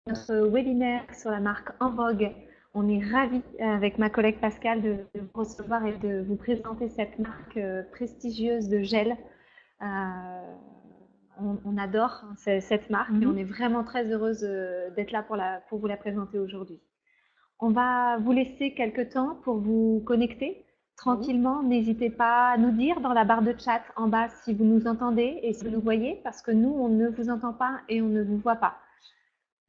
notre webinaire sur la marque En Vogue. On est ravis, avec ma collègue Pascal, de vous recevoir et de vous présenter cette marque prestigieuse de gel. On adore cette marque et on est vraiment très heureuse d'être là pour vous la présenter aujourd'hui. On va vous laisser quelques temps pour vous connecter tranquillement. N'hésitez pas à nous dire dans la barre de chat en bas si vous nous entendez et si vous nous voyez, parce que nous, on ne vous entend pas et on ne vous voit pas.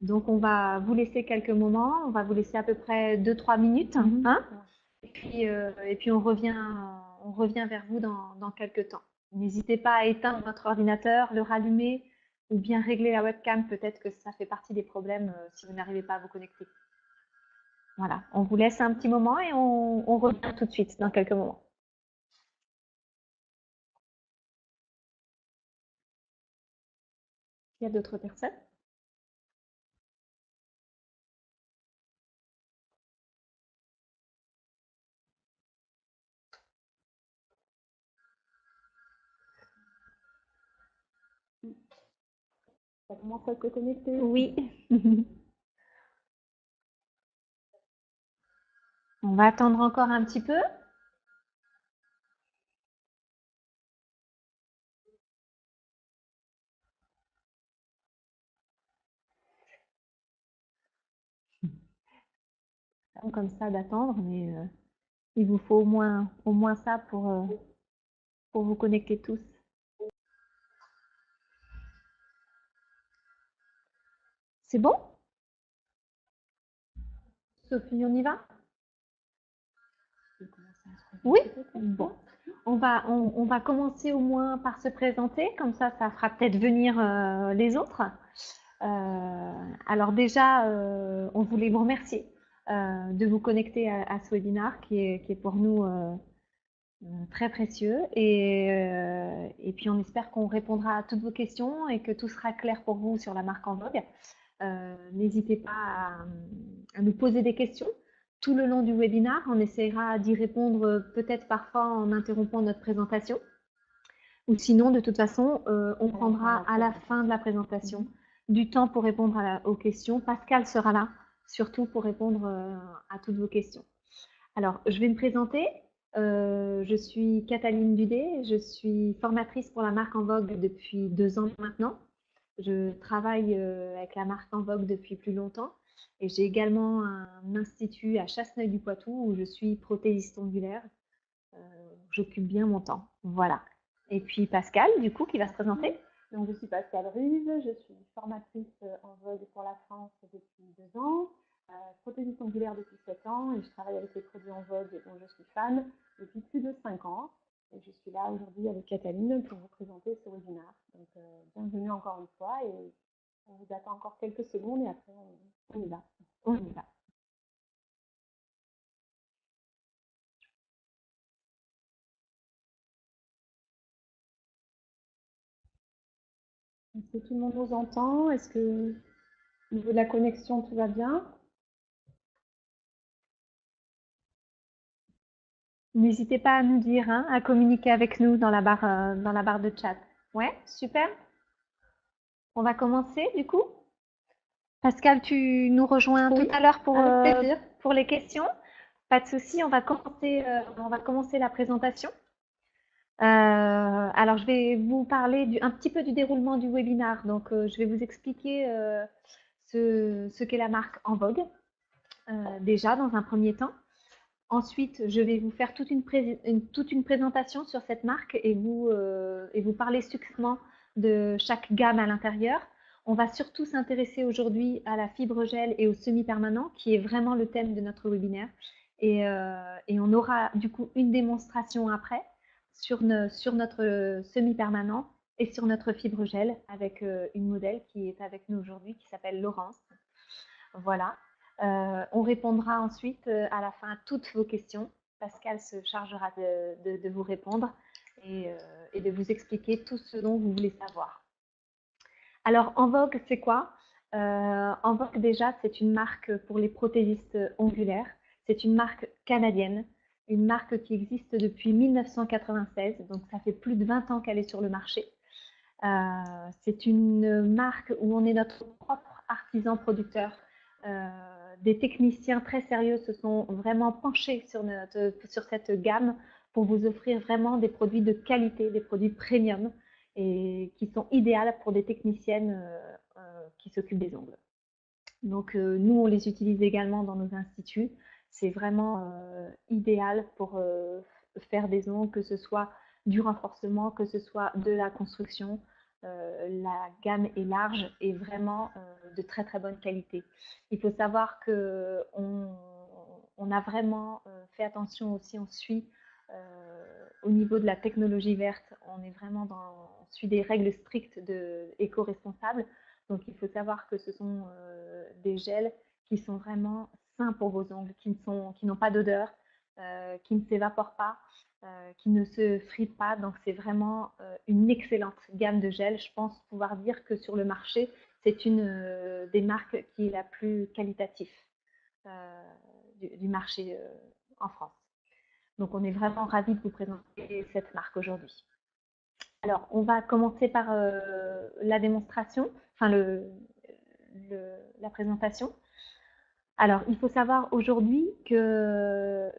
Donc, on va vous laisser quelques moments. On va vous laisser à peu près 2-3 minutes. Hein, et puis on revient vers vous dans quelques temps. N'hésitez pas à éteindre votre ordinateur, le rallumer ou bien régler la webcam. Peut-être que ça fait partie des problèmes si vous n'arrivez pas à vous connecter. Voilà, on vous laisse un petit moment et on revient tout de suite dans quelques moments. Il y a d'autres personnes? Ça commence à se connecter. Oui. On va attendre encore un petit peu. Comme ça d'attendre, mais il vous faut au moins ça pour vous connecter tous. C'est bon? Sophie, on y va? Oui? Bon. On va commencer au moins par se présenter, comme ça fera peut-être venir les autres. Alors déjà, on voulait vous remercier de vous connecter à ce webinaire qui est pour nous très précieux. Et puis on espère qu'on répondra à toutes vos questions et que tout sera clair pour vous sur la marque En Vogue. N'hésitez pas à nous poser des questions tout le long du webinaire. On essaiera d'y répondre peut-être parfois en interrompant notre présentation. Ou sinon, de toute façon, on prendra à la fin de la présentation du temps pour répondre aux questions. Pascal sera là, surtout pour répondre à toutes vos questions. Alors, je vais me présenter. Je suis Cataline Dudet, je suis formatrice pour la marque En Vogue depuis 2 ans maintenant. Je travaille avec la marque En Vogue depuis plus longtemps et j'ai également un institut à Chasseneuil-du-Poitou où je suis prothésiste ongulaire. J'occupe bien mon temps. Voilà. Et puis Pascal, du coup, qui va se présenter. Donc, je suis Pascal Ruiz, je suis formatrice En Vogue pour la France depuis 2 ans, prothésiste ongulaire depuis 7 ans et je travaille avec les produits En Vogue dont je suis fan depuis plus de 5 ans. Et je suis là aujourd'hui avec Cataline pour vous présenter ce webinaire. Donc, bienvenue encore une fois et on vous attend encore quelques secondes et après on y va. On y va. Est-ce que tout le monde nous entend? Est-ce que au niveau de la connexion tout va bien? N'hésitez pas à nous dire, hein, à communiquer avec nous dans la barre de chat. Ouais, super. On va commencer du coup. Pascal, tu nous rejoins tout à l'heure pour les questions. Pas de souci, on va commencer la présentation. Alors, je vais vous parler un petit peu du déroulement du webinaire. Donc, je vais vous expliquer ce qu'est la marque En Vogue, déjà dans un premier temps. Ensuite, je vais vous faire toute une présentation sur cette marque et vous parler succinctement de chaque gamme à l'intérieur. On va surtout s'intéresser aujourd'hui à la fibre gel et au semi-permanent, qui est vraiment le thème de notre webinaire. Et on aura du coup une démonstration après sur notre semi-permanent et sur notre fibre gel avec une modèle qui est avec nous aujourd'hui, qui s'appelle Laurence. Voilà. On répondra ensuite à la fin à toutes vos questions. Pascal se chargera de vous répondre et de vous expliquer tout ce dont vous voulez savoir. Alors, En Vogue, c'est quoi? En Vogue, déjà, c'est une marque pour les prothésistes ongulaires. C'est une marque canadienne, une marque qui existe depuis 1996, donc ça fait plus de 20 ans qu'elle est sur le marché. C'est une marque où on est notre propre artisans producteurs. Des techniciens très sérieux se sont vraiment penchés sur cette gamme pour vous offrir vraiment des produits de qualité, des produits premium et qui sont idéales pour des techniciennes qui s'occupent des ongles. Donc nous, on les utilise également dans nos instituts. C'est vraiment idéal pour faire des ongles, que ce soit du renforcement, que ce soit de la construction. La gamme est large et vraiment de très très bonne qualité. Il faut savoir que on a vraiment fait attention aussi, on suit au niveau de la technologie verte, on est vraiment on suit des règles strictes de éco-responsables. Donc il faut savoir que ce sont des gels qui sont vraiment sains pour vos ongles, qui n'ont pas d'odeur, qui ne s'évaporent pas, qui ne se frient pas. Donc c'est vraiment une excellente gamme de gels. Je pense pouvoir dire que sur le marché, c'est une des marques qui est la plus qualitative du marché en France. Donc on est vraiment ravis de vous présenter cette marque aujourd'hui. Alors on va commencer par la démonstration, enfin la présentation. Alors, il faut savoir aujourd'hui que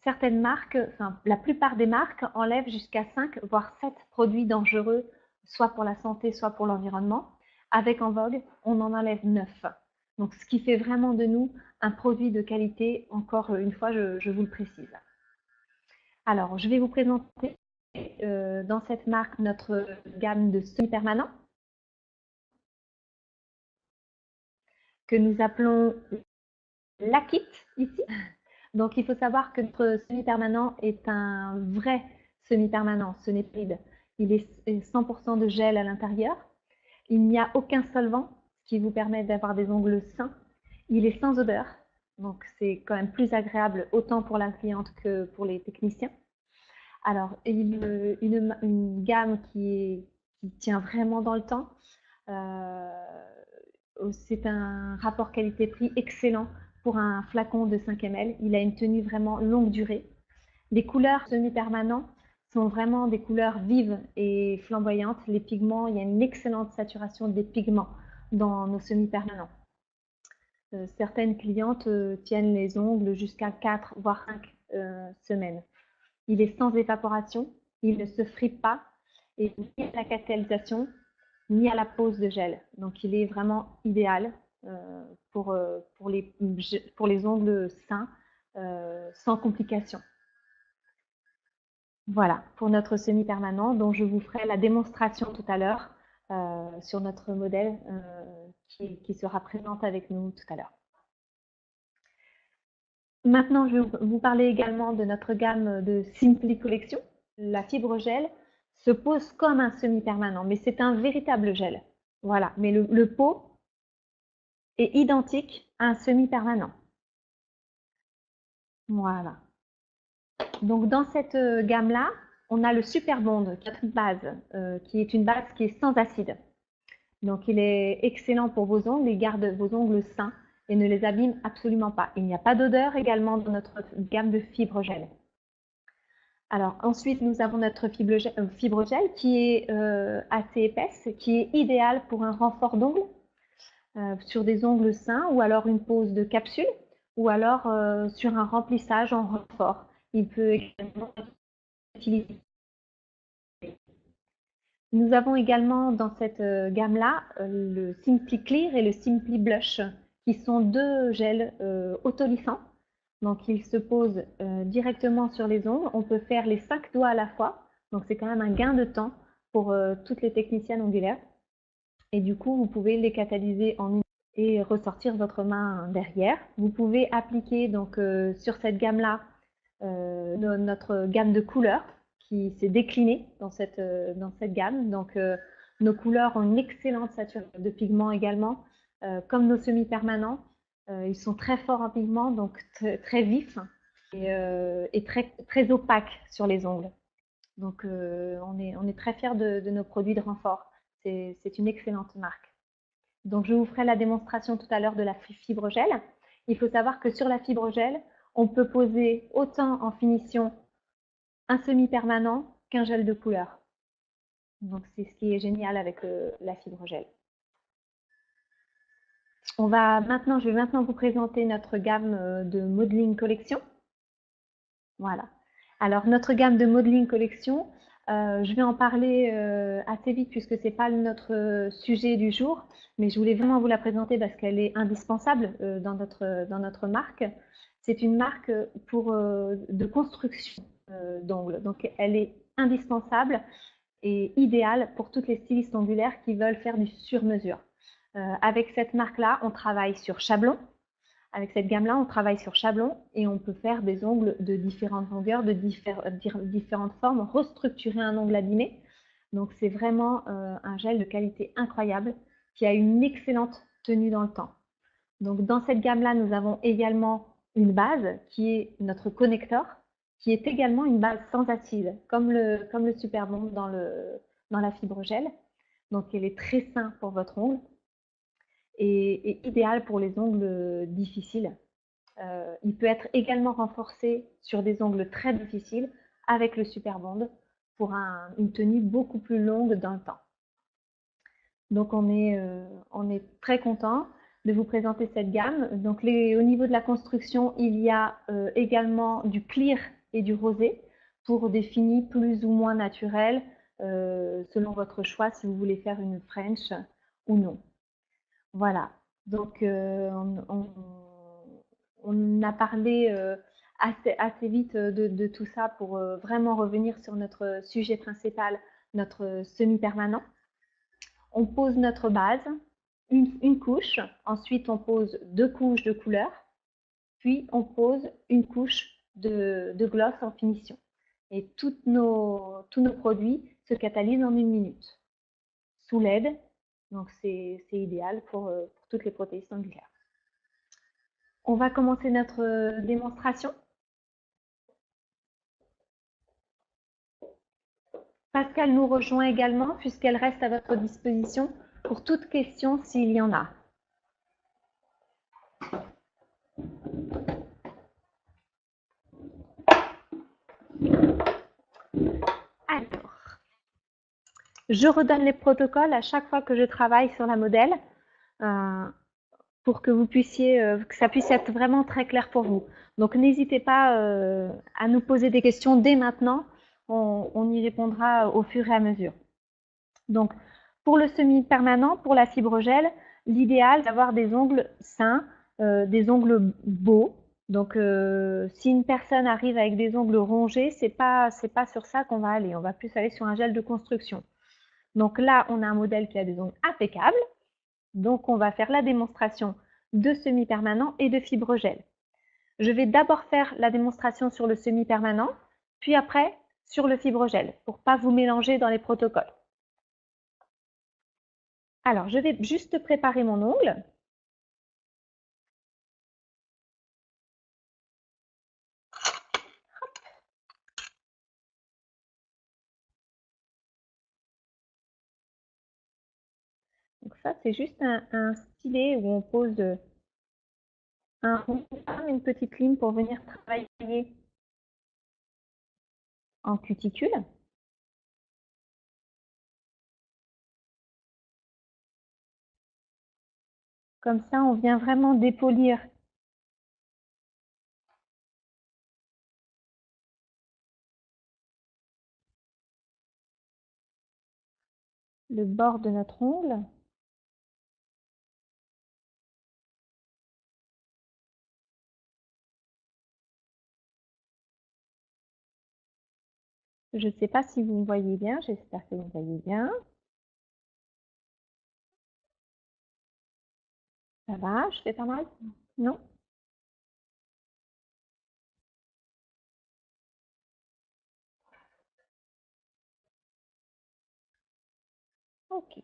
certaines marques, enfin la plupart des marques enlèvent jusqu'à 5 voire 7 produits dangereux, soit pour la santé, soit pour l'environnement. Avec En Vogue, on en enlève 9. Donc, ce qui fait vraiment de nous un produit de qualité, encore une fois, je vous le précise. Alors, je vais vous présenter dans cette marque notre gamme de semi-permanents que nous appelons l'Akit ici. Donc, il faut savoir que notre semi-permanent est un vrai semi-permanent, ce n'est pas vide. Il est 100% de gel à l'intérieur. Il n'y a aucun solvant, ce qui vous permet d'avoir des ongles sains. Il est sans odeur, donc c'est quand même plus agréable autant pour la cliente que pour les techniciens. Alors, il y a une gamme qui tient vraiment dans le temps. C'est un rapport qualité-prix excellent pour un flacon de 5 ml. Il a une tenue vraiment longue durée. Les couleurs semi-permanents sont vraiment des couleurs vives et flamboyantes. Les pigments, il y a une excellente saturation des pigments dans nos semi-permanents. Certaines clientes tiennent les ongles jusqu'à 4 voire 5 semaines. Il est sans évaporation, il ne se frit pas et ni à la cristallisation ni à la pose de gel. Donc il est vraiment idéal pour les ongles sains sans complications. Voilà pour notre semi-permanent dont je vous ferai la démonstration tout à l'heure sur notre modèle qui sera présente avec nous tout à l'heure. Maintenant, je vais vous parler également de notre gamme de Simply Collection. La fibre gel se pose comme un semi-permanent, mais c'est un véritable gel. Voilà, mais le pot est identique à un semi-permanent. Voilà. Donc dans cette gamme-là, on a le Super Bond, qui est une base qui est sans acide. Donc il est excellent pour vos ongles, il garde vos ongles sains et ne les abîme absolument pas. Il n'y a pas d'odeur également dans notre gamme de fibre gel. Alors ensuite, nous avons notre fibre gel qui est assez épaisse, qui est idéale pour un renfort d'ongles sur des ongles sains ou alors une pose de capsule ou alors sur un remplissage en renfort. Il peut également être utilisé. Nous avons également dans cette gamme-là le Simply Clear et le Simply Blush qui sont deux gels autolissants. Donc, ils se posent directement sur les ongles. On peut faire les 5 doigts à la fois. Donc, c'est quand même un gain de temps pour toutes les techniciennes ongulaires. Et du coup, vous pouvez les catalyser en une et ressortir votre main derrière. Vous pouvez appliquer donc sur cette gamme-là notre gamme de couleurs qui s'est déclinée dans cette gamme. Donc, nos couleurs ont une excellente saturation de pigments également, comme nos semi-permanents. Ils sont très forts en pigments, donc très vifs et très opaques sur les ongles. Donc, on est très fiers de nos produits de renfort. C'est une excellente marque. Donc, je vous ferai la démonstration tout à l'heure de la fibre gel. Il faut savoir que sur la fibre gel, on peut poser autant en finition un semi-permanent qu'un gel de couleur. Donc, c'est ce qui est génial avec la fibre gel. Je vais maintenant vous présenter notre gamme de modeling collection. Voilà. Alors, notre gamme de modeling collection, je vais en parler assez vite puisque c'est pas notre sujet du jour, mais je voulais vraiment vous la présenter parce qu'elle est indispensable dans notre marque. C'est une marque de construction d'ongles. Donc, elle est indispensable et idéale pour toutes les stylistes ongulaires qui veulent faire du sur-mesure. Avec cette marque-là, on travaille sur Chablon. Avec cette gamme-là, on travaille sur Chablon et on peut faire des ongles de différentes longueurs, de différentes formes, restructurer un ongle abîmé. Donc c'est vraiment un gel de qualité incroyable qui a une excellente tenue dans le temps. Donc dans cette gamme-là, nous avons également une base qui est notre connecteur, qui est également une base sans acide, comme le Super Bond dans la fibre gel. Donc elle est très sain pour votre ongle et idéal pour les ongles difficiles. Il peut être également renforcé sur des ongles très difficiles avec le Super Bond pour une tenue beaucoup plus longue dans le temps. Donc on est très content de vous présenter cette gamme. Donc au niveau de la construction, il y a également du clear et du rosé pour des finis plus ou moins naturels selon votre choix si vous voulez faire une French ou non. Voilà, donc on a parlé assez vite de tout ça pour vraiment revenir sur notre sujet principal, notre semi-permanent. On pose notre base, une couche, ensuite on pose 2 couches de couleur, puis on pose une couche de gloss en finition. Et tous nos produits se catalysent en 1 minute, sous LED. Donc c'est idéal pour toutes les prothèses angulaires. On va commencer notre démonstration. Pascal nous rejoint également puisqu'elle reste à votre disposition pour toute question s'il y en a. Alors, je redonne les protocoles à chaque fois que je travaille sur la modèle pour que vous puissiez, que ça puisse être vraiment très clair pour vous. Donc n'hésitez pas à nous poser des questions dès maintenant. On y répondra au fur et à mesure. Donc, pour le semi-permanent, pour la fibre gel, l'idéal, c'est d'avoir des ongles sains, des ongles beaux. Donc, si une personne arrive avec des ongles rongés, c'est pas sur ça qu'on va aller. On va plus aller sur un gel de construction. Donc là, on a un modèle qui a des ongles impeccables. Donc, on va faire la démonstration de semi-permanent et de fibre gel. Je vais d'abord faire la démonstration sur le semi-permanent, puis après sur le fibre gel, pour ne pas vous mélanger dans les protocoles. Alors, je vais juste préparer mon ongle. Donc ça, c'est juste un stylet où on pose une petite ligne pour venir travailler en cuticule. Comme ça, on vient vraiment dépolir le bord de notre ongle. Je ne sais pas si vous me voyez bien, j'espère que vous me voyez bien. Ça va, je fais pas mal? Non? Ok.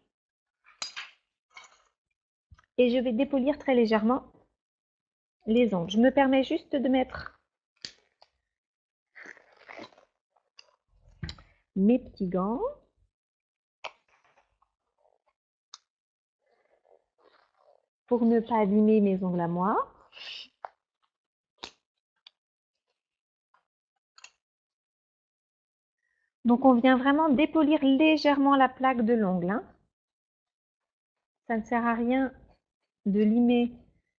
Et je vais dépolir très légèrement les ongles. Je me permets juste de mettre mes petits gants. Pour ne pas abîmer mes ongles à moi. Donc on vient vraiment dépolir légèrement la plaque de l'ongle. Ça ne sert à rien de limer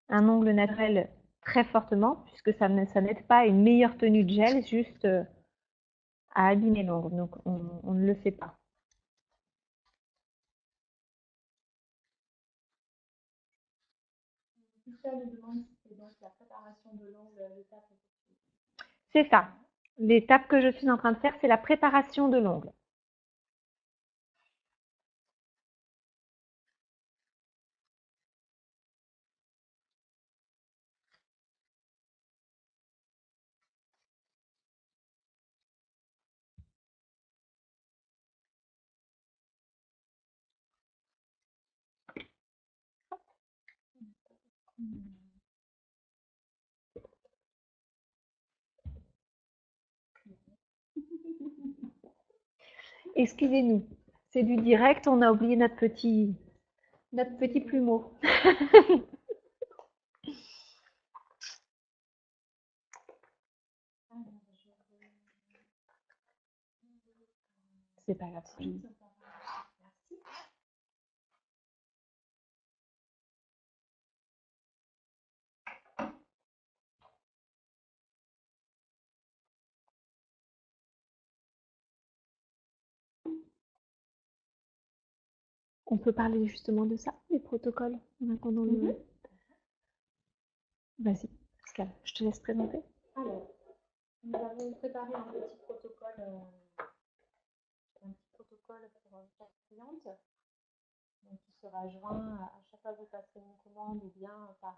un ongle naturel très fortement, puisque ça n'aide pas à une meilleure tenue de gel, juste à abîmer l'ongle. Donc, on ne le fait pas. Ça me demande si c'est donc la préparation de l'ongle, l'étape. C'est ça. L'étape que je suis en train de faire, c'est la préparation de l'ongle. Excusez-nous, c'est du direct, on a oublié notre petit plumeau. C'est pas grave. On peut parler justement de ça, les protocoles, en attendant le... Vas-y, Pascal, je te laisse présenter. Alors, nous avons préparé un petit protocole pour chaque cliente, donc qui sera joint à chaque fois que vous passerez une commande ou bien par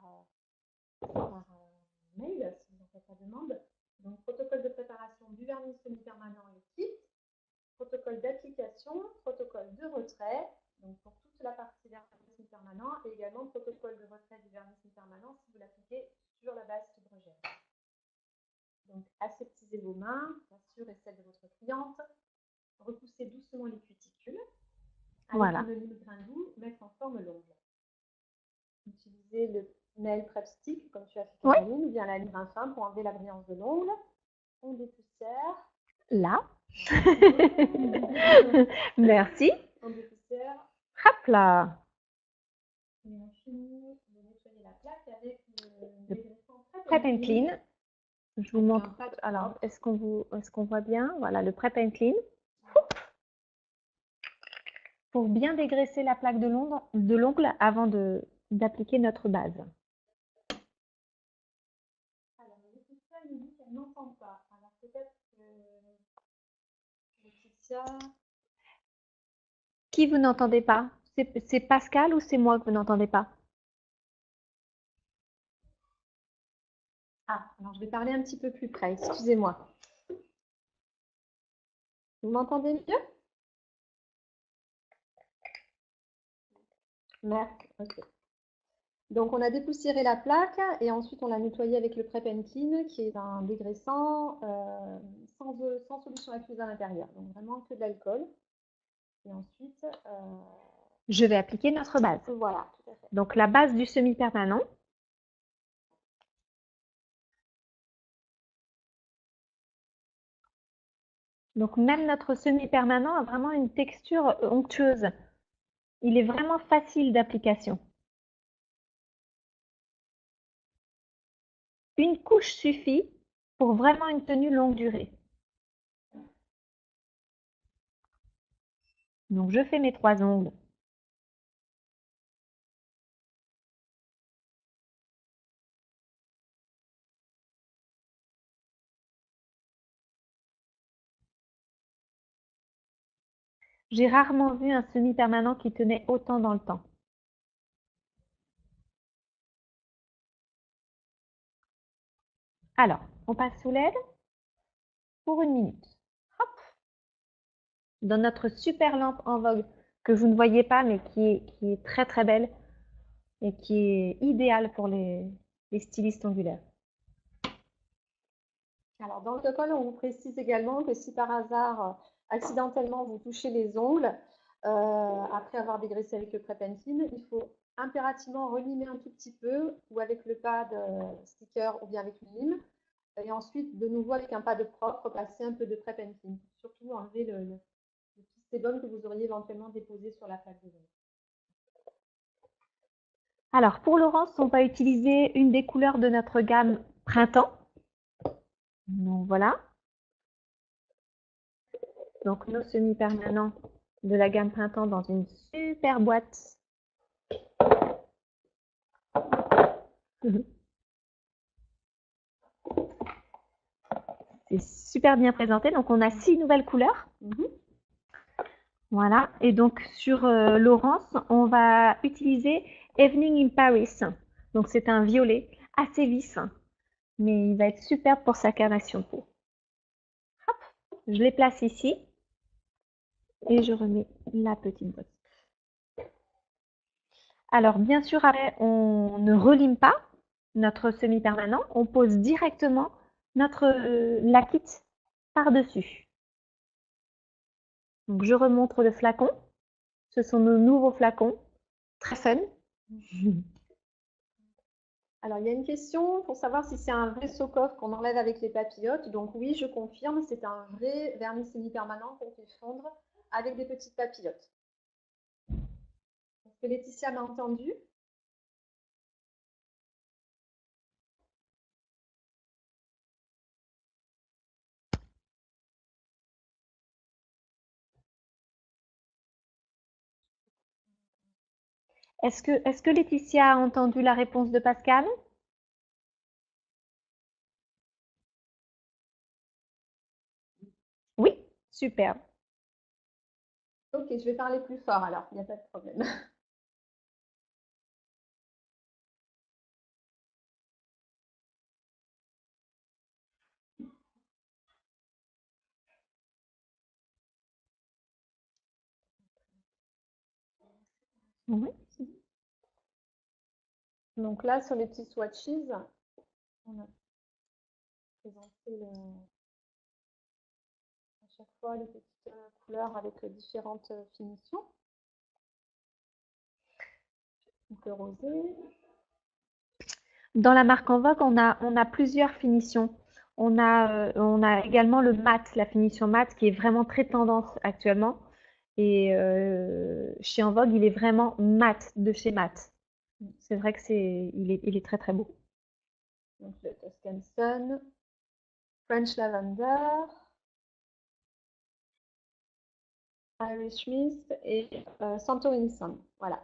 mail si vous en faites la demande. Donc, protocole de préparation du vernis semi-permanent et kit, protocole d'application, protocole de retrait, donc pour toute la partie vernis semi-permanent, et également protocole de retrait du vernis semi-permanent si vous l'appliquez sur la base hydrogène. Donc, aseptisez vos mains, bien sûr, et celles de votre cliente. Repoussez doucement les cuticules. Avec un olive grain doux, mettre en forme l'ongle. Utilisez le nail prep stick, comme tu as fait, Caroline, ou bien la lime fin pour enlever la brillance de l'ongle. On dépoussière. Là. Merci. On dépoussière. Hop là. Et on finit de nettoyer la plaque avec le dégraissant Prep and Clean. Je vous montre. Alors, est-ce qu'on voit bien? Voilà, le Prep and Clean. Pour bien dégraisser la plaque de l'ongle avant d'appliquer notre base. Alors, Laetitia nous dit qu'elle n'entend pas. Alors, peut-être que Laetitia... Qui vous n'entendez pas? C'est Pascal ou c'est moi que vous n'entendez pas? Ah, alors je vais parler un petit peu plus près, excusez-moi. Vous m'entendez mieux? Merci, ok. Donc on a dépoussiéré la plaque et ensuite on l'a nettoyée avec le Prep and Clean qui est un dégraissant sans solution aqueuse à l'intérieur, donc vraiment que de l'alcool. Et ensuite... je vais appliquer notre base. Voilà, tout à fait. Donc la base du semi-permanent. Donc même notre semi-permanent a vraiment une texture onctueuse. Il est vraiment facile d'application. Une couche suffit pour vraiment une tenue longue durée. Donc je fais mes 3 ongles. J'ai rarement vu un semi-permanent qui tenait autant dans le temps. Alors, on passe sous l'aide pour 1 minute. Hop. Dans notre super lampe en vogue que vous ne voyez pas mais qui est très très belle et qui est idéale pour les stylistes ondulaires. Alors dans le protocole, on vous précise également que si par hasard, accidentellement, vous touchez les ongles, après avoir dégraissé avec le Prep and Clean, il faut impérativement relimer un tout petit peu, ou avec le pad sticker, ou bien avec une lime. Et ensuite, de nouveau, avec un pad propre, passer un peu de Prep and Clean. Surtout enlever le petit sébum que vous auriez éventuellement déposé sur la plaque de l'ongle. Alors, pour Laurence, on va utiliser une des couleurs de notre gamme printemps. Donc, voilà. Donc, nos semi-permanents de la gamme printemps dans une super boîte. C'est super bien présenté. Donc, on a 6 nouvelles couleurs. Voilà. Et donc, sur Laurence, on va utiliser Evening in Paris. Donc, c'est un violet assez vif, mais il va être superbe pour sa carnation de peau. Hop, je les place ici et je remets la petite boîte. Alors, bien sûr, après, on ne relime pas notre semi-permanent. On pose directement notre l'acide par-dessus. Donc, je remontre le flacon. Ce sont nos nouveaux flacons. Très fun. Alors, il y a une question pour savoir si c'est un vrai Sokoff qu'on enlève avec les papillotes. Donc oui, je confirme, c'est un vrai vernis semi-permanent qu'on fait fondre avec des petites papillotes. Est-ce que Laetitia m'a entendu? Est-ce que Laetitia a entendu la réponse de Pascal? Oui, super. Ok, je vais parler plus fort alors, il n'y a pas de problème. Oui. Donc là, sur les petits swatches, on a présenté à chaque fois les petites couleurs avec différentes finitions. Donc le rosé. Dans la marque En Vogue, on a plusieurs finitions. On a également le mat, la finition mat, qui est vraiment très tendance actuellement. Et chez En Vogue, il est vraiment mat de chez mat. C'est vrai que il est très très beau. Donc le Tuscan Sun, French Lavender, Irish Mist et Santorini Sun. Voilà.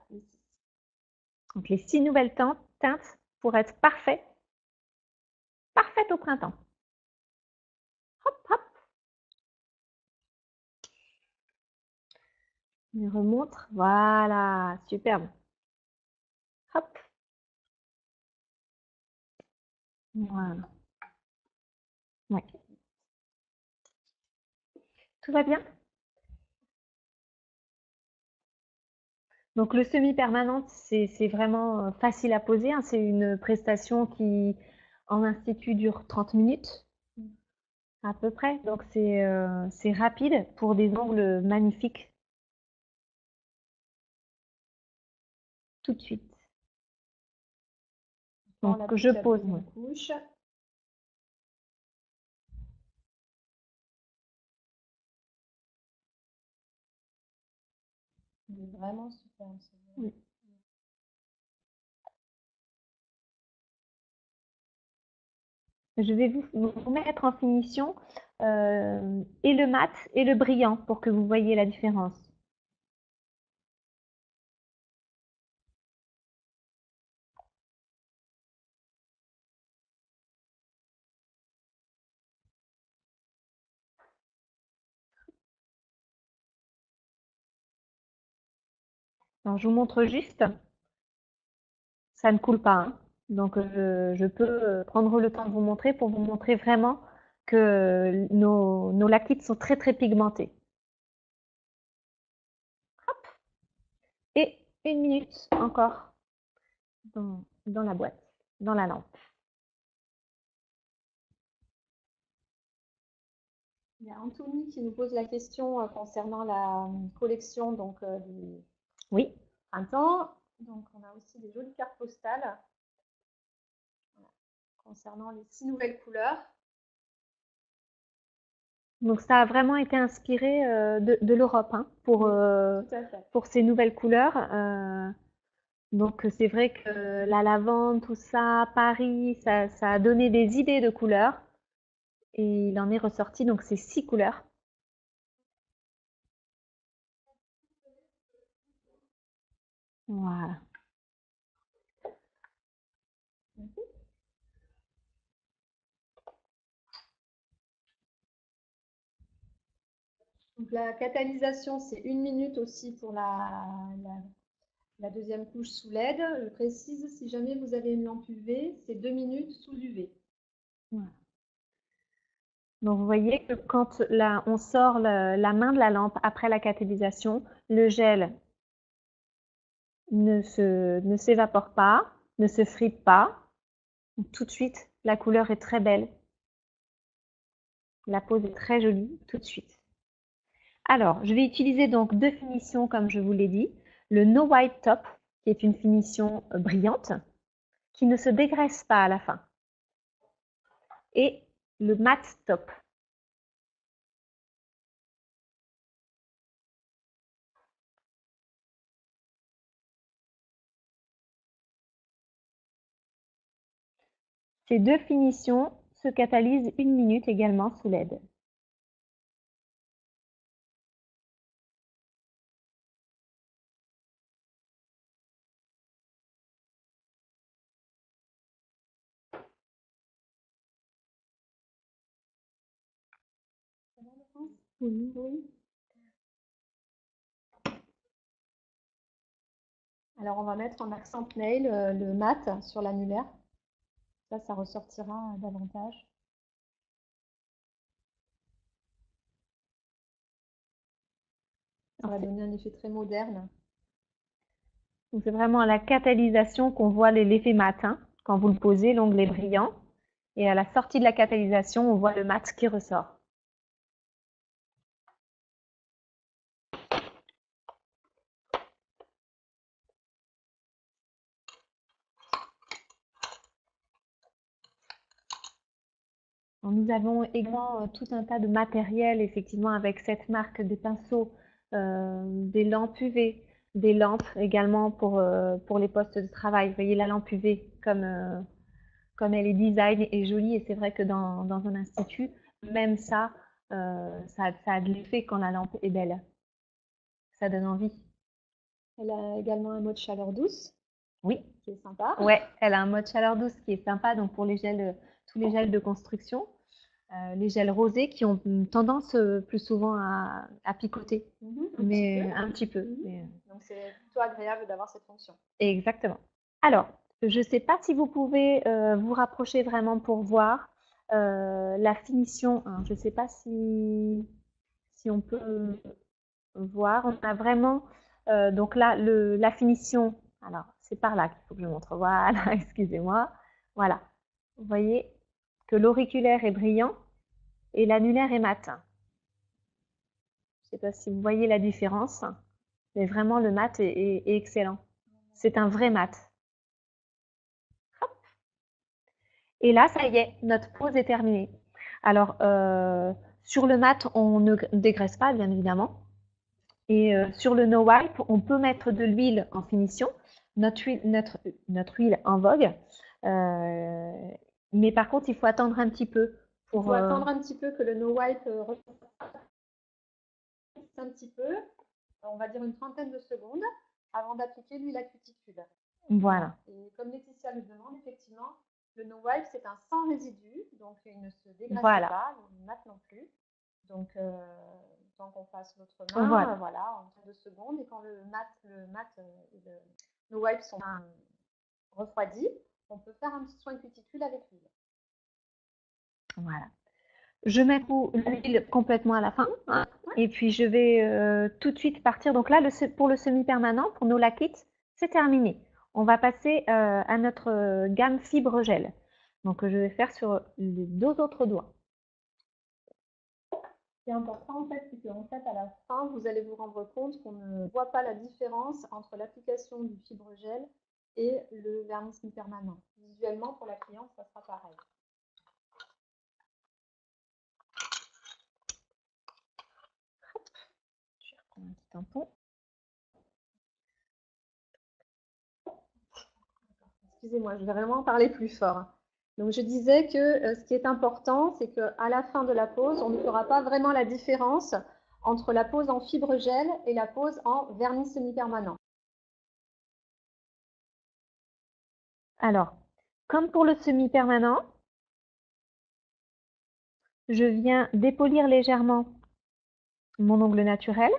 Donc les 6 nouvelles teintes pour être parfaites au printemps. Hop, hop. Je remontre. Voilà, superbe. Hop. Voilà. Ouais. Tout va bien? Donc le semi-permanent, c'est vraiment facile à poser, hein. C'est une prestation qui, en institut, dure 30 minutes à peu près. Donc c'est rapide pour des ongles magnifiques tout de suite. Donc je pose. Une couche. Il est vraiment super. Oui. Je vais vous mettre en finition et le mat et le brillant pour que vous voyez la différence. Alors, je vous montre juste, ça ne coule pas, hein. Donc je peux prendre le temps de vous montrer pour vous montrer vraiment que nos laquites sont très très pigmentés. Hop. Et 1 minute encore dans la boîte, dans la lampe. Il y a Anthony qui nous pose la question concernant la collection donc, du Oui. printemps. Donc on a aussi des jolies cartes postales concernant les 6 nouvelles couleurs. Donc ça a vraiment été inspiré de l'Europe, hein, pour ces nouvelles couleurs. Donc, c'est vrai que la lavande, tout ça, Paris, ça a donné des idées de couleurs. Et il en est ressorti, donc c'est 6 couleurs. Voilà. Donc la catalysation, c'est 1 minute aussi pour la deuxième couche sous LED. Je précise, si jamais vous avez une lampe UV, c'est 2 minutes sous UV. Voilà. Donc, vous voyez que quand on sort la main de la lampe après la catalysation, le gel ne s'évapore pas, ne se frite pas. Donc, tout de suite, la couleur est très belle. La pose est très jolie tout de suite. Alors, je vais utiliser donc 2 finitions comme je vous l'ai dit. Le No White Top, qui est une finition brillante, qui ne se dégraisse pas à la fin. Et le Matte Top. Ces 2 finitions se catalysent 1 minute également sous LED. Oui, oui. Alors, on va mettre en accent nail le mat sur l'annulaire. Là, ça ressortira davantage. Ça va donner un effet très moderne. Donc c'est vraiment à la catalysation qu'on voit l'effet mat. Hein. Quand vous le posez, l'onglet est brillant. Et à la sortie de la catalysation, on voit le mat qui ressort. Nous avons également tout un tas de matériel, effectivement, avec cette marque, des pinceaux, des lampes UV, des lampes également pour les postes de travail. Vous voyez la lampe UV comme elle est design et jolie. Et c'est vrai que dans un institut, même ça, ça a de l'effet quand la lampe est belle. Ça donne envie. Elle a également un mode chaleur douce. Oui. Qui est sympa. Ouais, elle a un mode chaleur douce qui est sympa, donc pour les gels, tous les gels de construction. Les gels rosés qui ont tendance plus souvent à picoter, mais un petit peu. Donc c'est plutôt agréable d'avoir cette fonction. Exactement. Alors, je ne sais pas si vous pouvez vous rapprocher vraiment pour voir la finition. Alors, je ne sais pas si on peut voir. On a vraiment donc là la finition. Alors, c'est par là qu'il faut que je montre. Voilà, excusez-moi. Voilà. Vous voyez que l'auriculaire est brillant et l'annulaire est mat. Je ne sais pas si vous voyez la différence, mais vraiment le mat est excellent. C'est un vrai mat. Hop. Et là, ça y est, notre pose est terminée. Alors, sur le mat, on ne dégraisse pas, bien évidemment. Et sur le No Wipe, on peut mettre de l'huile en finition, notre huile en vogue. Mais par contre, il faut attendre un petit peu. Il faut attendre un petit peu que le No Wipe un petit peu, on va dire une trentaine de secondes, avant d'appliquer l'huile à cuticule. Voilà. Et comme Laetitia le demande, effectivement, le No Wipe, c'est un sans résidu, donc il ne se dégraisse pas, le mat non plus. Donc, tant qu'on passe l'autre main, voilà, en 32 secondes. Et quand le mat et le No Wipe sont refroidis, on peut faire un petit soin cuticule avec l'huile. Voilà. Je mets l'huile complètement à la fin. Hein, et puis, je vais tout de suite partir. Donc là, pour le semi-permanent, pour nos laquits, c'est terminé. On va passer à notre gamme fibre gel. Donc, je vais faire sur les 2 autres doigts. Ce qui est important, en fait, c'est qu'en fait, à la fin, vous allez vous rendre compte qu'on ne voit pas la différence entre l'application du fibre gel et le vernis semi-permanent. Visuellement, pour la cliente, ça sera pareil. Je vais reprendre un petit tampon. excusez-moi, je vais vraiment parler plus fort. Donc, je disais que ce qui est important, c'est qu'à la fin de la pose, on ne fera pas vraiment la différence entre la pose en fibre gel et la pose en vernis semi-permanent. Alors, comme pour le semi-permanent, je viens dépolir légèrement mon ongle naturel.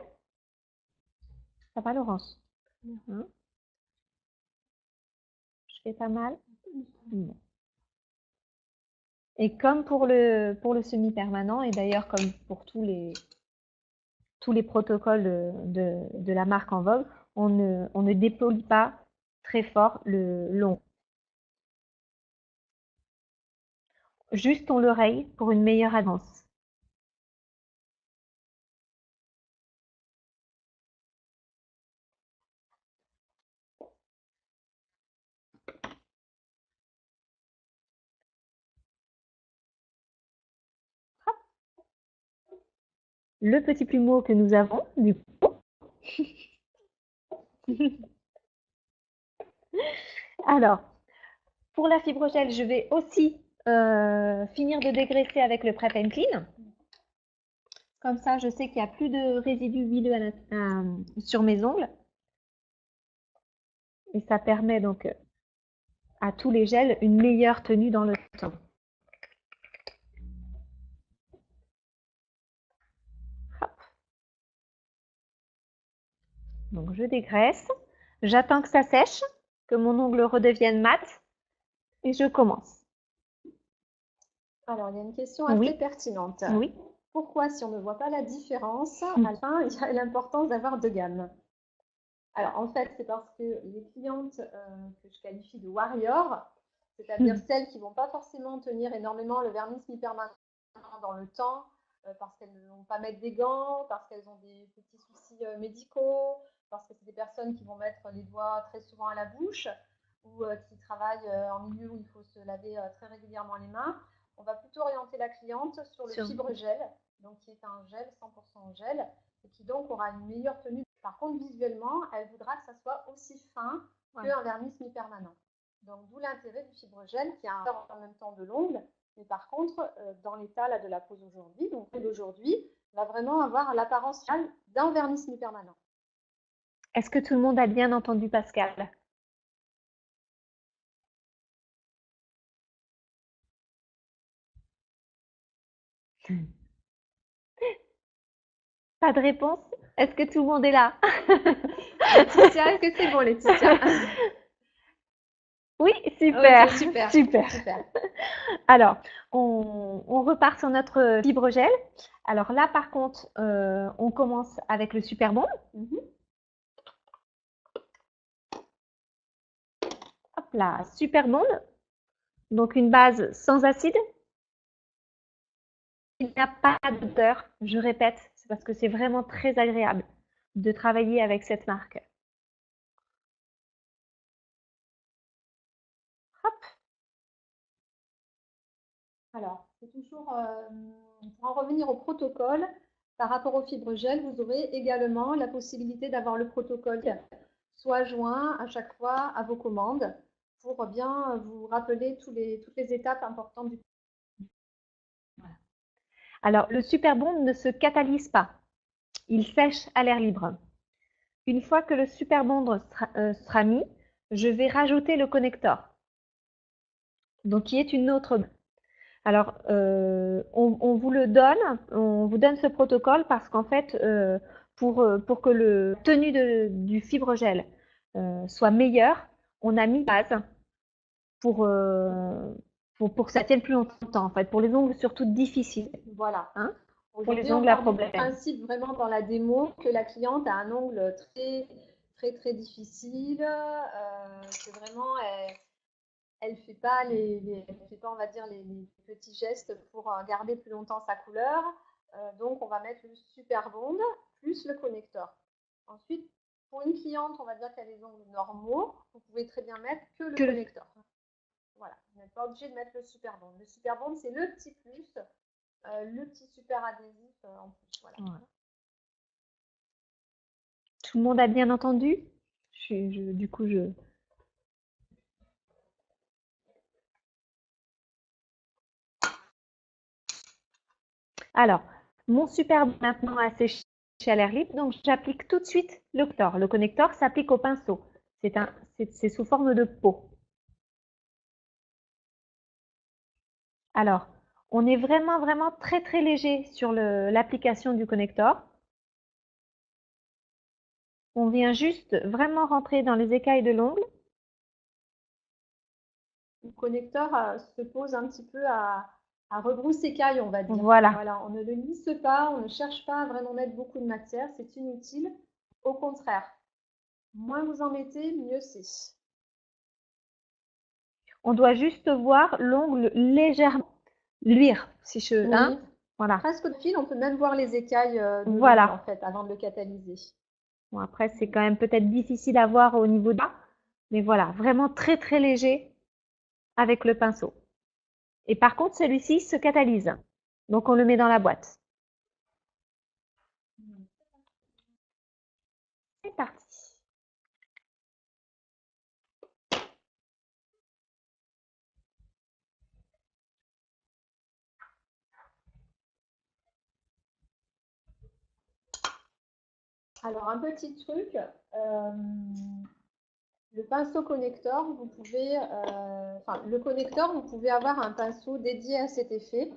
Ça va, Laurence? Hein? Je fais pas mal? Non. Et comme pour le semi-permanent, et d'ailleurs comme pour tous les protocoles de la marque En Vogue, on ne dépolie pas très fort le long. Juste on l'oreille pour une meilleure adhérence. Le petit plumeau que nous avons, du coup. Alors, pour la fibre gel, je vais aussi finir de dégraisser avec le Prep and Clean. Comme ça, je sais qu'il n'y a plus de résidus huileux sur mes ongles. Et ça permet donc à tous les gels une meilleure tenue dans le temps. Hop. Donc je dégraisse, j'attends que ça sèche, que mon ongle redevienne mat et je commence. Alors, il y a une question assez pertinente. Oui. Pourquoi, si on ne voit pas la différence, à la fin, il y a l'importance d'avoir deux gammes? Alors, en fait, c'est parce que les clientes que je qualifie de warriors, c'est-à-dire celles qui ne vont pas forcément tenir énormément le vernis semi-permanent dans le temps, parce qu'elles ne vont pas mettre des gants, parce qu'elles ont des petits soucis médicaux, parce que c'est des personnes qui vont mettre les doigts très souvent à la bouche, ou qui travaillent en milieu où il faut se laver très régulièrement les mains. On va plutôt orienter la cliente sur le fibre gel, donc qui est un gel 100% gel, et qui donc aura une meilleure tenue. Par contre, visuellement, elle voudra que ça soit aussi fin qu'un vernis semi-permanent. Donc, d'où l'intérêt du fibre gel qui a un en même temps de l'ongle. Mais par contre, dans l'état là, de la pose aujourd'hui, donc d'aujourd'hui, va vraiment avoir l'apparence finale d'un vernis semi-permanent. Est-ce que tout le monde a bien entendu Pascal? Pas de réponse? Est-ce que tout le monde est là? Laetitia, est-ce que c'est bon, Laetitia? Oui, super, okay, super, super. super. Alors, on repart sur notre fibre gel. Alors là, par contre, on commence avec le Super Bond. Hop là, Super Bond. Donc une base sans acide. Il n'y a pas d'odeur, je répète, c'est parce que c'est vraiment très agréable de travailler avec cette marque. Hop. Alors, c'est toujours, pour en revenir au protocole, par rapport aux fibres gel, vous aurez également la possibilité d'avoir le protocole soit joint à chaque fois à vos commandes pour bien vous rappeler toutes les étapes importantes du. Voilà. Alors, le Super Bond ne se catalyse pas. Il sèche à l'air libre. Une fois que le Super Bond sera mis, je vais rajouter le connecteur. Donc, qui est une autre. Alors, on vous le donne, on vous donne ce protocole parce qu'en fait, pour que le tenue du fibre gel soit meilleure, on a mis base pour que ça tienne plus longtemps, en fait, pour les ongles surtout difficiles. Voilà. Hein, pour les ongles à problème. Le principe vraiment dans la démo que la cliente a un ongle très difficile, que vraiment elle fait pas on va dire les petits gestes pour garder plus longtemps sa couleur. Donc on va mettre le Super Bond plus le connecteur. Ensuite, pour une cliente, on va dire qu'elle a les ongles normaux, vous pouvez très bien mettre que le connecteur. Voilà, vous n'êtes pas obligé de mettre le Super Bond. Le Super Bond, c'est le petit plus, le petit super adhésif en plus. Voilà. Tout le monde a bien entendu? Du coup, Alors, mon superbe maintenant a séché à l'air libre, donc j'applique tout de suite le connecteur. Le connecteur s'applique au pinceau. C'est sous forme de pot. Alors, on est vraiment, vraiment très, très léger sur l'application du connecteur. On vient juste vraiment rentrer dans les écailles de l'ongle. Le connecteur se pose un petit peu à rebrousser-écailles, on va dire. Voilà. Voilà, on ne le lisse pas, on ne cherche pas à vraiment mettre beaucoup de matière, c'est inutile. Au contraire, moins vous en mettez, mieux c'est. On doit juste voir l'ongle légèrement luire. Si je, Oui. hein, voilà. Presque de fil, on peut même voir les écailles de Voilà. l'ongle, en fait, avant de le catalyser. Bon, après, c'est quand même peut-être difficile à voir au niveau de là, mais voilà, vraiment très très léger avec le pinceau. Et par contre, celui-ci se catalyse. Donc, on le met dans la boîte. C'est parti. Alors, un petit truc, le pinceau connecteur, vous pouvez, le connecteur, vous pouvez avoir un pinceau dédié à cet effet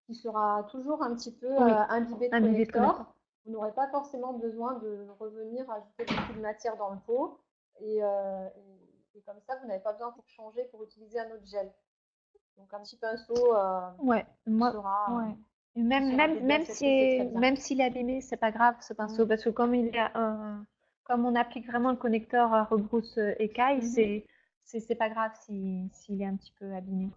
qui sera toujours un petit peu Oui, imbibé de imbibé de connecteur. connecteur. Vous n'aurez pas forcément besoin de revenir ajouter beaucoup de matière dans le pot. Et comme ça, vous n'avez pas besoin pour changer, pour utiliser un autre gel. Donc, un petit pinceau Ouais, moi, sera, ouais. Même s'il est abîmé, c'est pas grave ce pinceau, parce que comme comme on applique vraiment le connecteur à rebrousse écaille, c'est pas grave s'il est un petit peu abîmé.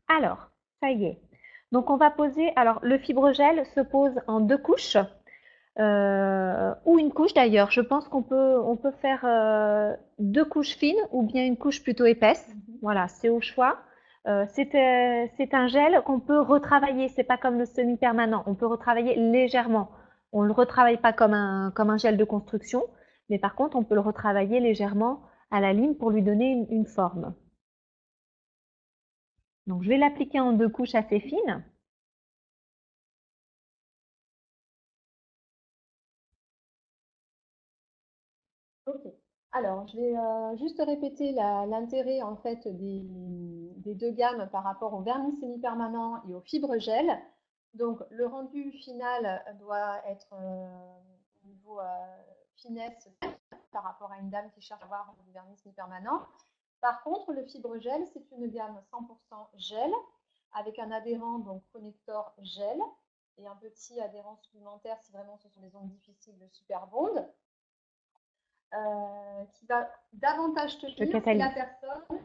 Alors, ça y est. Donc on va poser, alors le fibrogel se pose en 2 couches, ou une couche d'ailleurs. Je pense on peut faire 2 couches fines ou bien une couche plutôt épaisse. Voilà, c'est au choix. C'est un gel qu'on peut retravailler, c'est pas comme le semi-permanent. On peut retravailler légèrement. On le retravaille pas comme un gel de construction, mais par contre on peut le retravailler légèrement à la lime pour lui donner une forme. Donc je vais l'appliquer en 2 couches assez fines. Ok. Alors, je vais juste répéter l'intérêt en fait des deux gammes par rapport au vernis semi-permanent et au fibre-gel. Donc, le rendu final doit être au niveau finesse par rapport à une dame qui cherche à avoir du vernis semi-permanent. Par contre, le fibre-gel, c'est une gamme 100% gel avec un adhérent, donc connecteur gel, et un petit adhérent supplémentaire si vraiment ce sont des ongles difficiles, le Super Bond. Qui va davantage tenir si la personne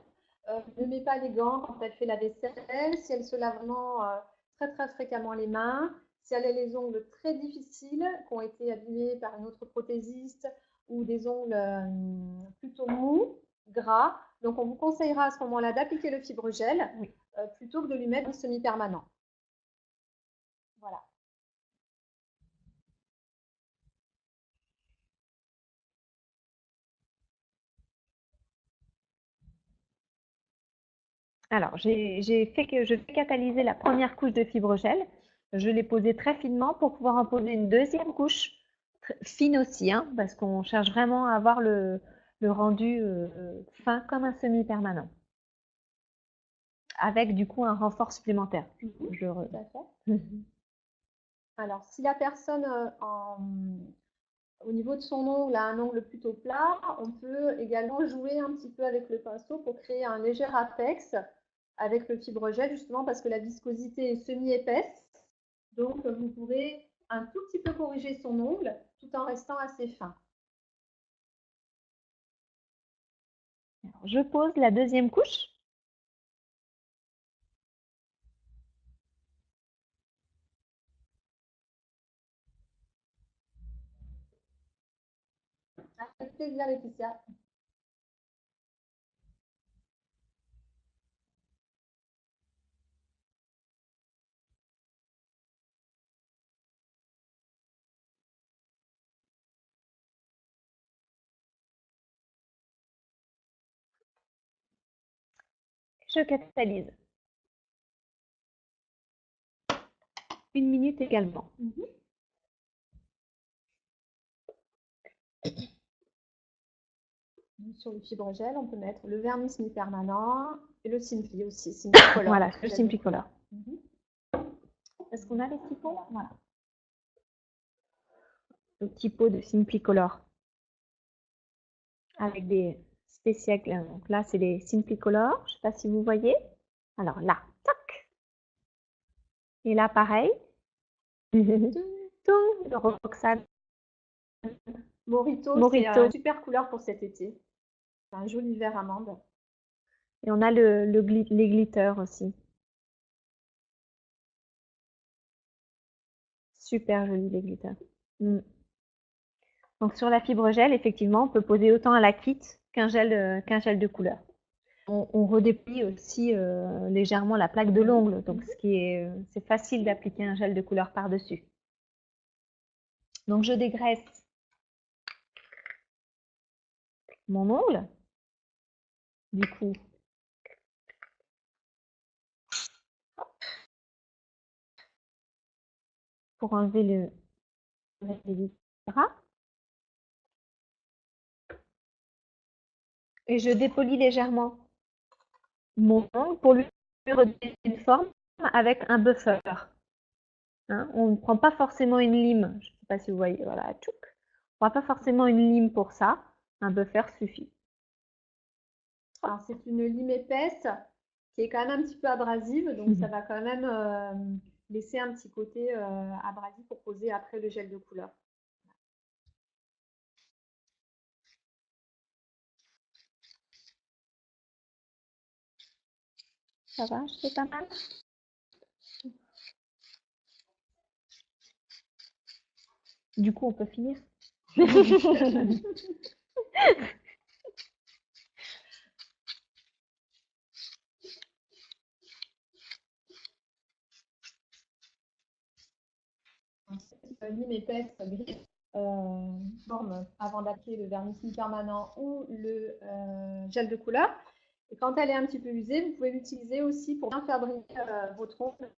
ne met pas les gants quand elle fait la vaisselle, si elle se lave vraiment très très fréquemment les mains, si elle a les ongles très difficiles qui ont été abîmés par une autre prothésiste ou des ongles plutôt mous, gras. Donc on vous conseillera à ce moment-là d'appliquer le fibrogel plutôt que de lui mettre du semi-permanent. Voilà. Alors, je fais catalyser la première couche de fibrogel. Je l'ai posée très finement pour pouvoir en poser une deuxième couche fine aussi, hein, parce qu'on cherche vraiment à avoir le rendu fin comme un semi-permanent. Avec du coup un renfort supplémentaire. Tout à fait. Alors, si la personne au niveau de son ongle a un ongle plutôt plat, on peut également jouer un petit peu avec le pinceau pour créer un léger apex avec le fibrogel, justement parce que la viscosité est semi-épaisse. Donc, vous pourrez un tout petit peu corriger son ongle tout en restant assez fin. Alors, je pose la deuxième couche. Avec plaisir, Laetitia. Je catalyse. 1 minute également. Sur le fibrogel, on peut mettre le vernis semi-permanent et le Simply aussi. Simplicolor. Voilà, le Simplicolor. Est-ce qu'on a les petits pots? Voilà. Le petit pot de Simplicolor. Avec des spéciales. Donc là, c'est les Simplicolor. Je ne sais pas si vous voyez. Alors là, tac. Et là, pareil. Le Roxane. Morito. C'est une super couleur pour cet été. C'est un joli vert amande. Et on a les glitters aussi. Super joli les glitters. Donc sur la fibre gel, effectivement, on peut poser autant à la kit qu'un gel de couleur. On redéplie aussi légèrement la plaque de l'ongle, donc c'est facile d'appliquer un gel de couleur par-dessus. Donc je dégraisse mon ongle. Du coup, pour enlever le gras. Et je dépolis légèrement mon ongle pour lui redonner une forme avec un buffer. Hein, on ne prend pas forcément une lime. Je ne sais pas si vous voyez. Voilà, tchouk. On ne prend pas forcément une lime pour ça. Un buffer suffit. Alors, c'est une lime épaisse qui est quand même un petit peu abrasive. Donc, ça va quand même laisser un petit côté abrasif pour poser après le gel de couleur. Ça va, je fais pas mal. Du coup, on peut finir. Lime épaisse grise forme avant d'appliquer le vernis semi-permanent ou le gel de couleur. Et quand elle est un petit peu usée, vous pouvez l'utiliser aussi pour bien faire briller votre ongle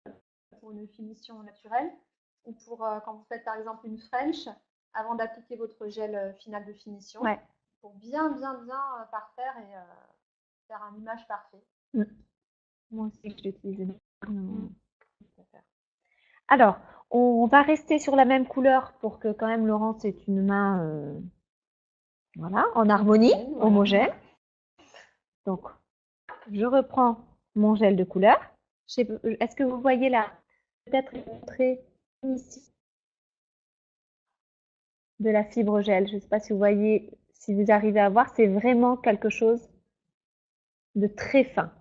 pour une finition naturelle ou pour quand vous faites par exemple une French avant d'appliquer votre gel final de finition pour bien parfaire et faire un image parfait. Moi aussi, je l'utilise énormément. Alors, on va rester sur la même couleur pour que quand même Laurence ait une main voilà, en harmonie, homogène. Donc, je reprends mon gel de couleur. Est-ce que vous voyez là, peut-être une entrée ici de la fibre gel. Je ne sais pas si vous voyez, si vous arrivez à voir, c'est vraiment quelque chose de très fin.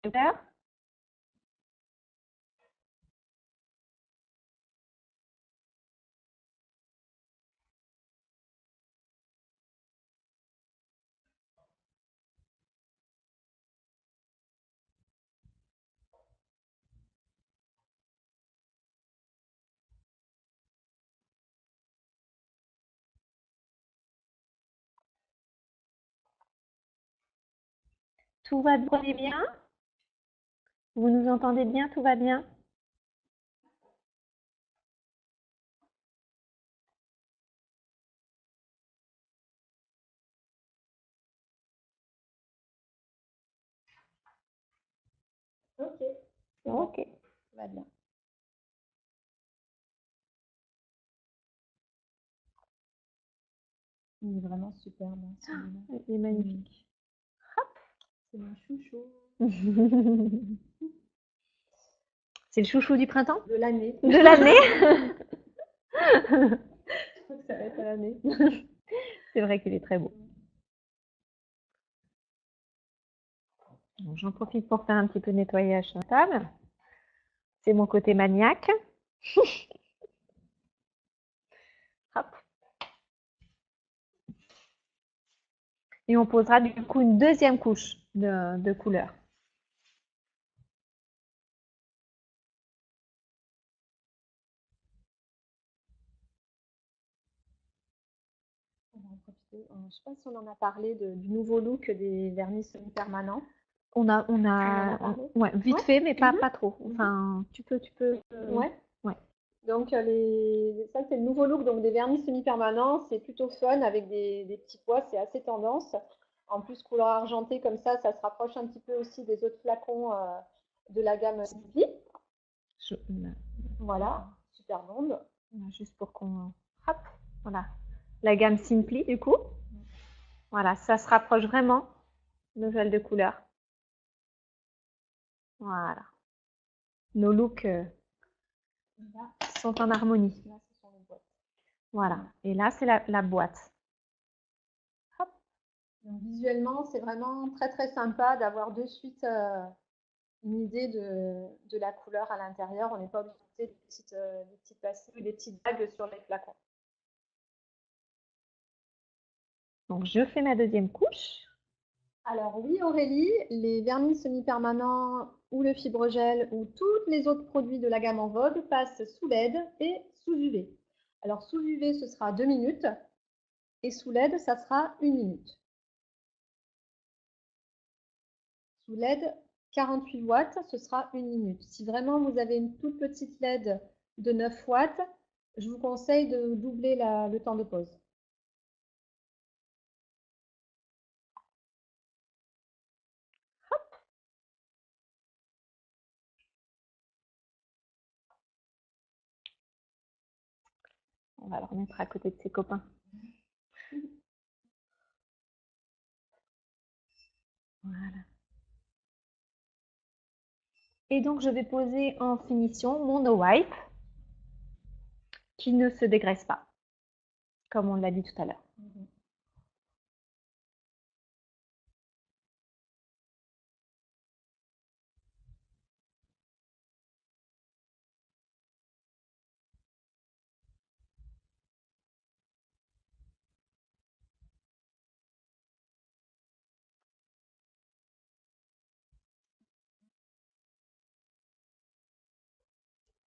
Super. Tout va bien? Vous nous entendez bien? Tout va bien? Ok. Ok. Tout va bien. Il est vraiment superbe. Il est magnifique. C'est mon chouchou. C'est le chouchou du printemps? De l'année. De l'année? Je crois que ça va être à l'année. C'est vrai qu'il est très beau. J'en profite pour faire un petit peu de nettoyage sur la table. C'est mon côté maniaque. Hop. Et on posera du coup une deuxième couche de couleur. On va en profiter Je ne sais pas si on en a parlé du nouveau look des vernis semi-permanents. Ouais, vite fait, mais pas trop. Enfin, tu peux. Ouais. Ouais. Donc, ça, c'est le nouveau look donc, des vernis semi-permanents. C'est plutôt fun avec des petits pois. C'est assez tendance. En plus, couleur argentée comme ça se rapproche un petit peu aussi des autres flacons de la gamme Simply. Voilà, super blonde. Juste pour qu'on... Hop, voilà. La gamme Simply, du coup. Voilà, ça se rapproche vraiment. Nouvelle de couleur. Voilà. Nos looks sont en harmonie. Là, ce sont les boîtes. Voilà. Et là, c'est la boîte. Hop. Donc, visuellement, c'est vraiment très, très sympa d'avoir de suite une idée de la couleur à l'intérieur. On n'est pas obligé de des petites pastilles ou des petites bagues sur les flacons. Donc, je fais ma deuxième couche. Alors oui, Aurélie, les vernis semi-permanents ou le fibrogel ou tous les autres produits de la gamme En Vogue passent sous LED et sous UV. Alors sous UV, ce sera 2 minutes et sous LED, ça sera 1 minute. Sous LED, 48 watts, ce sera 1 minute. Si vraiment vous avez une toute petite LED de 9 watts, je vous conseille de doubler le temps de pause. On va le remettre à côté de ses copains. Voilà. Et donc, je vais poser en finition mon No Wipe qui ne se dégraisse pas, comme on l'a dit tout à l'heure.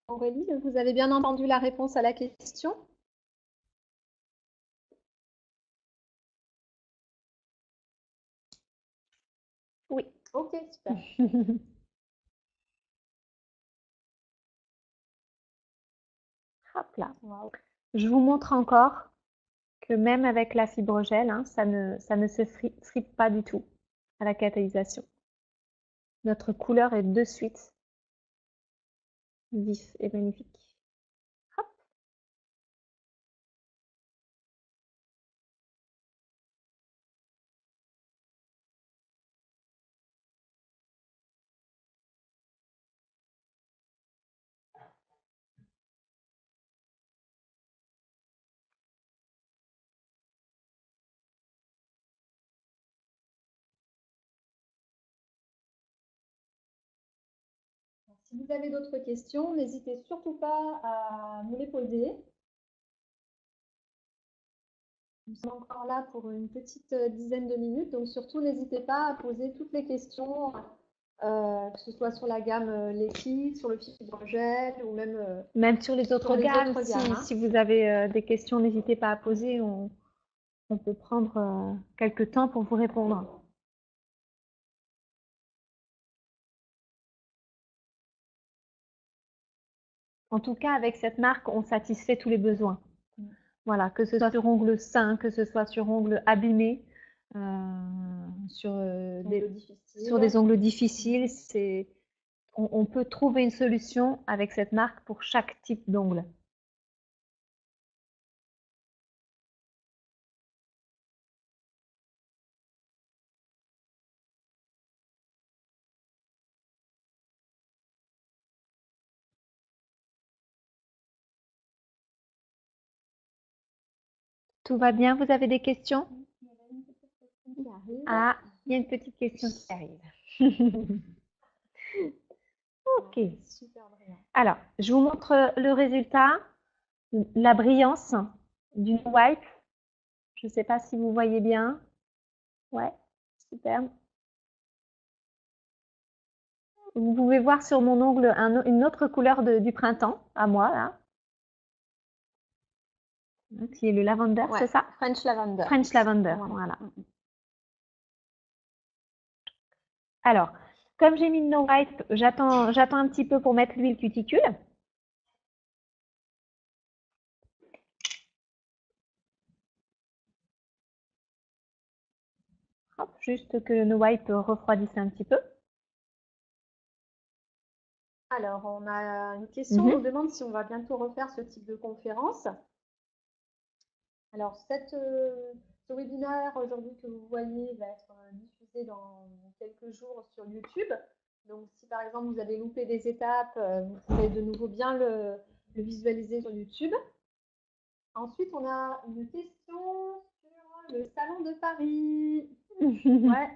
Aurélie, vous avez bien entendu la réponse à la question? Oui. Ok, super. Hop là. Je vous montre encore que même avec la fibrogel, hein, ça ne se fripe pas du tout à la catalysation. Notre couleur est de suite vif et magnifique. Hop. Si vous avez d'autres questions, n'hésitez surtout pas à nous les poser. Nous sommes encore là pour une petite dizaine de minutes, donc surtout n'hésitez pas à poser toutes les questions, que ce soit sur la gamme liquide, sur le fibrogel ou même sur les autres gammes. Si vous avez des questions, n'hésitez pas à poser. On peut prendre quelques temps pour vous répondre. En tout cas, avec cette marque, on satisfait tous les besoins. Voilà, que ce soit sur ongles sains, que ce soit sur ongles abîmés, sur des ongles difficiles, on peut trouver une solution avec cette marque pour chaque type d'ongle. Tout va bien? Vous avez des questions? Ah, il y a une petite question qui arrive. Ok. Alors, je vous montre le résultat, la brillance du wipe. Je ne sais pas si vous voyez bien. Ouais, superbe. Vous pouvez voir sur mon ongle une autre couleur du printemps, à moi, là. qui est le lavender, Ouais, c'est ça? French Lavender. French Lavender, voilà. Alors, comme j'ai mis le No Wipe, j'attends un petit peu pour mettre l'huile cuticule. Hop, juste que le No Wipe refroidisse un petit peu. Alors, on a une question, on nous demande si on va bientôt refaire ce type de conférence. Alors, ce webinaire aujourd'hui que vous voyez va être diffusé dans quelques jours sur YouTube. Donc, si par exemple vous avez loupé des étapes, vous pourrez de nouveau bien le visualiser sur YouTube. Ensuite, on a une question sur le Salon de Paris. Ouais.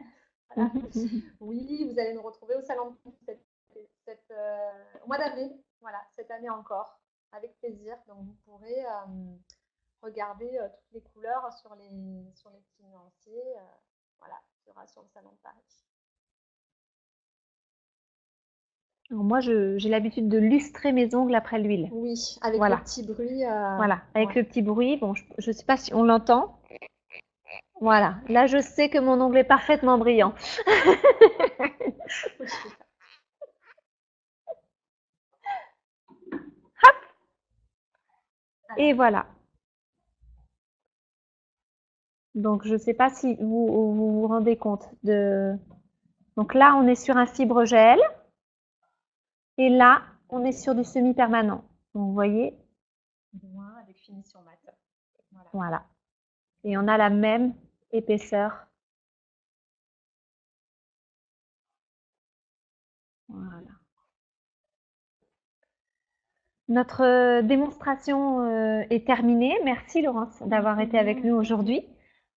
Voilà. Oui, vous allez nous retrouver au Salon de Paris au mois d'avril, voilà, cette année encore, avec plaisir. Donc, vous pourrez regarder toutes les couleurs sur les petits nuanciers. Voilà, il y aura sur le Salon de Paris. Alors moi, j'ai l'habitude de lustrer mes ongles après l'huile. Oui, avec Voilà. le petit bruit. Voilà, avec le petit bruit. Bon, je ne sais pas si on l'entend. Voilà, là, je sais que mon ongle est parfaitement brillant. Hop. Et voilà. Donc, je ne sais pas si vous rendez compte de... Donc là, on est sur un fibre gel. Et là, on est sur du semi-permanent. Donc, vous voyez. Avec finition mat. Voilà. Et on a la même épaisseur. Voilà. Notre démonstration est terminée. Merci Laurence d'avoir été avec nous aujourd'hui.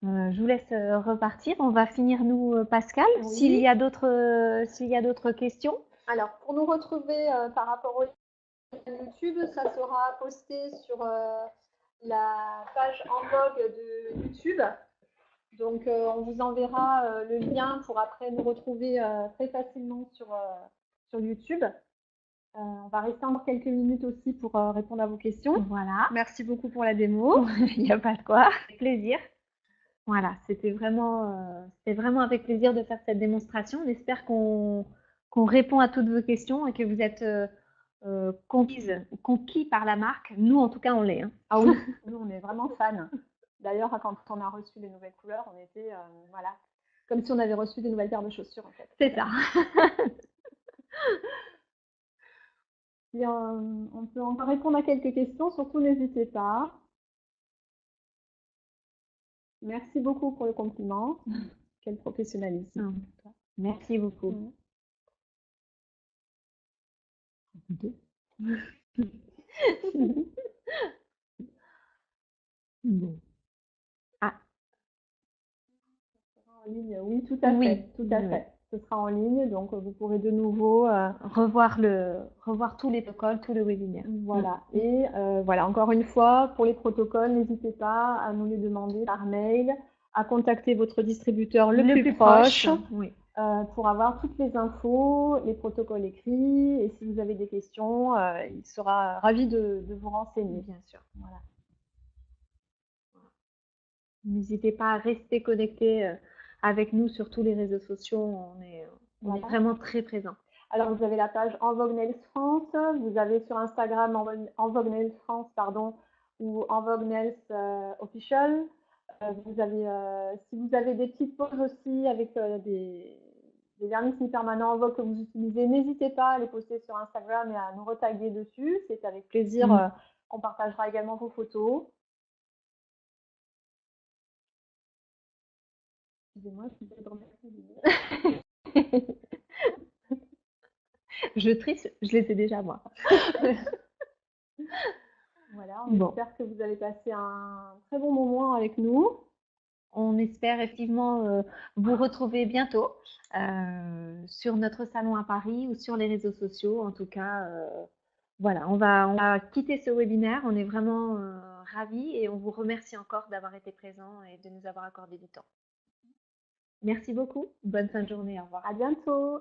Je vous laisse repartir. On va finir nous, Pascal, oui. S'il y a d'autres questions. Alors, pour nous retrouver par rapport au YouTube, ça sera posté sur la page en vogue de YouTube. Donc, on vous enverra le lien pour après nous retrouver très facilement sur YouTube. On va rester encore quelques minutes aussi pour répondre à vos questions. Voilà. Merci beaucoup pour la démo. Il n'y a pas de quoi. Avec plaisir. Voilà, c'était vraiment avec plaisir de faire cette démonstration. On espère qu'on répond à toutes vos questions et que vous êtes conquis par la marque. Nous, en tout cas, on l'est. Hein. Ah oui, nous, on est vraiment fans. D'ailleurs, quand on a reçu les nouvelles couleurs, on était voilà, comme si on avait reçu des nouvelles paires de chaussures, en fait. C'est ça. Et, on peut encore répondre à quelques questions, surtout n'hésitez pas. Merci beaucoup pour le compliment. Quel professionnalisme. Merci beaucoup. Bon. Ah. En ligne, oui, tout à fait. Tout à fait. Ce sera en ligne, donc vous pourrez de nouveau revoir tous les protocoles, tout le webinaire. Voilà. Et voilà, encore une fois, pour les protocoles, n'hésitez pas à nous les demander par mail, à contacter votre distributeur le plus proche. Oui. Pour avoir toutes les infos, les protocoles écrits, et si vous avez des questions, il sera ravi de vous renseigner. Bien sûr. Voilà. N'hésitez pas à rester connecté avec nous sur tous les réseaux sociaux. On est vraiment très présents. Alors, vous avez la page En Vogue Nails France, vous avez sur Instagram En Vogue Nails France, pardon, ou En Vogue Nails Official. Vous avez, si vous avez des petites pauses aussi avec des vernis semi-permanents en vogue que vous utilisez, n'hésitez pas à les poster sur Instagram et à nous retaguer dessus. C'est avec plaisir qu'on partagera également vos photos. Excusez-moi, je suis remercier. Je triche, je les ai déjà moi. Voilà, on espère que vous avez passé un très bon moment avec nous. On espère effectivement vous retrouver bientôt sur notre salon à Paris ou sur les réseaux sociaux. En tout cas, voilà, on va quitter ce webinaire. On est vraiment ravis et on vous remercie encore d'avoir été présents et de nous avoir accordé du temps. Merci beaucoup. Bonne fin de journée. Au revoir. À bientôt.